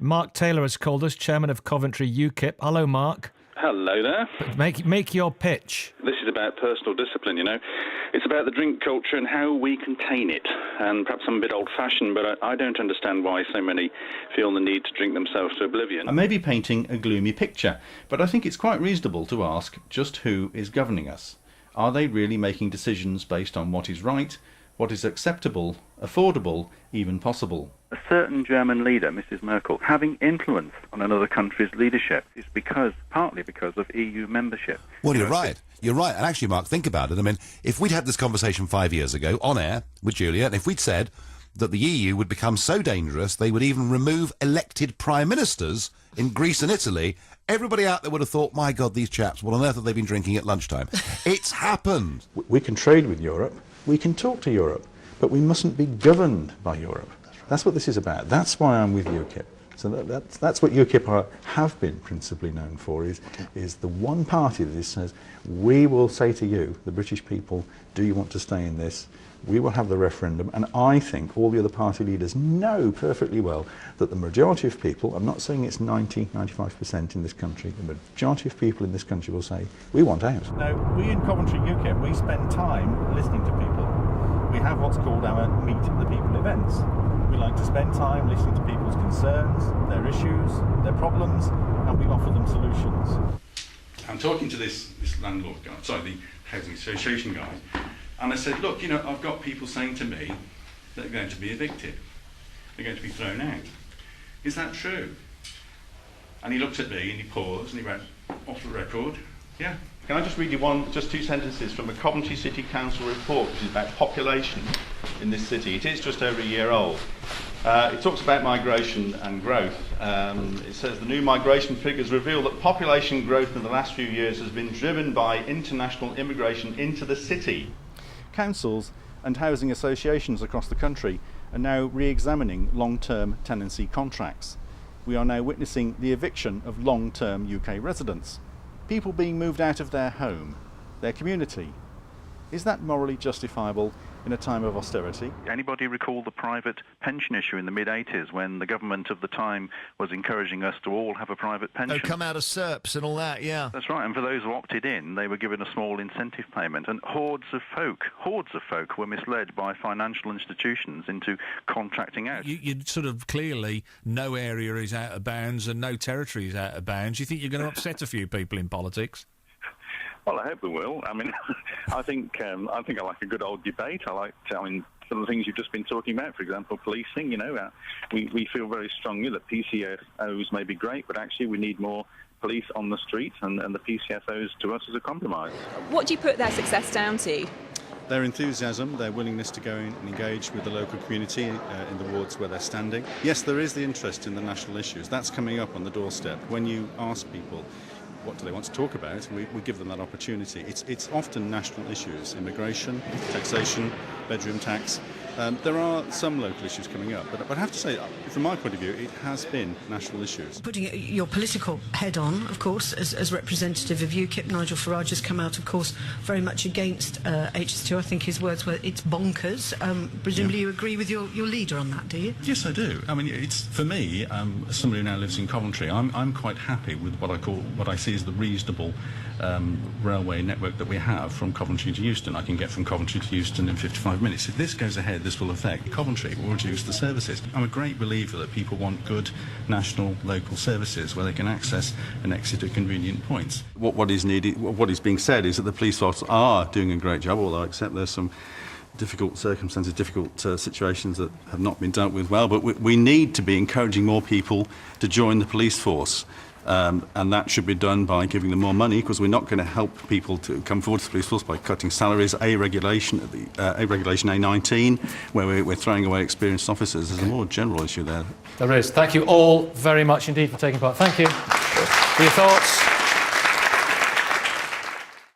Mark Taylor has called us, chairman of Coventry UKIP. Hello, Mark. Hello there. Make your pitch. This is about personal discipline, you know. It's about the drink culture and how we contain it. And perhaps I'm a bit old-fashioned, but I don't understand why so many feel the need to drink themselves to oblivion. I may be painting a gloomy picture, but I think it's quite reasonable to ask just who is governing us. Are they really making decisions based on what is right, what is acceptable, affordable, even possible? A certain German leader, Mrs. Merkel, having influence on another country's leadership is partly because of EU membership. Well, you're right. You're right. And actually, Mark, think about it. I mean, if we'd had this conversation 5 years ago on air with Julia, and if we'd said that the EU would become so dangerous they would even remove elected prime ministers in Greece and Italy, everybody out there would have thought, my God, these chaps, what on earth have they been drinking at lunchtime? It's happened. We can trade with Europe, we can talk to Europe, but we mustn't be governed by Europe. That's what this is about. That's why I'm with UKIP. So that's what UKIP have been principally known for, is the one party that says, we will say to you, the British people, do you want to stay in this? We will have the referendum, and I think all the other party leaders know perfectly well that the majority of people, I'm not saying it's 95% in this country, the majority of people in this country will say, we want out. Now, we in Coventry UKIP, we spend time listening to people. We have what's called our Meet the People events. We like to spend time listening to people's concerns, their issues, their problems, and we offer them solutions. I'm talking to this landlord guy, the housing association guy, and I said, look, you know, I've got people saying to me that they're going to be evicted. They're going to be thrown out. Is that true? And he looked at me and he paused and he went, off the record, yeah. Can I just read you just two sentences from a Coventry City Council report, which is about population in this city. It is just over a year old. It talks about migration and growth. It says the new migration figures reveal that population growth in the last few years has been driven by international immigration into the city. Councils and housing associations across the country are now re-examining long-term tenancy contracts. We are now witnessing the eviction of long-term UK residents. People being moved out of their home, their community. Is that morally justifiable in a time of austerity? Anybody recall the private pension issue in the mid-80s when the government of the time was encouraging us to all have a private pension? Oh, come out of SERPs and all that, yeah. That's right, and for those who opted in, they were given a small incentive payment, and hordes of folk were misled by financial institutions into contracting out. You sort of clearly, no area is out of bounds and no territory is out of bounds. You think you're going to upset a few people in politics? Well, I hope we will. I mean, I think I like a good old debate. Some of the things you've just been talking about, for example, policing, you know, we feel very strongly that PCSOs may be great, but actually we need more police on the streets, and the PCSOs to us is a compromise. What do you put their success down to? Their enthusiasm, their willingness to go in and engage with the local community in the wards where they're standing. Yes, there is the interest in the national issues. That's coming up on the doorstep. When you ask people, what do they want to talk about? We give them that opportunity. It's often national issues: immigration, taxation, bedroom tax. There are some local issues coming up, but I have to say, from my point of view, it has been national issues. Putting your political head on, of course, as representative of UKIP, Nigel Farage has come out, of course, very much against HS2. I think his words were, it's bonkers. Presumably you agree with your leader on that, do you? Yes, I do. I mean, it's for me, as somebody who now lives in Coventry, I'm quite happy with what I see as the reasonable railway network that we have from Coventry to Euston. I can get from Coventry to Euston in 55 minutes. If this goes ahead, this will affect Coventry. It will reduce the services. I'm a great believer that people want good national, local services where they can access and exit at convenient points. What is needed, what is being said is that the police force are doing a great job, although I accept there's some difficult circumstances, difficult situations that have not been dealt with well, but we need to be encouraging more people to join the police force. And that should be done by giving them more money, because we're not going to help people to come forward to the police force by cutting salaries. Regulation A19, where we're throwing away experienced officers. There's a more general issue there. There is. Thank you all very much indeed for taking part. Thank you for your thoughts.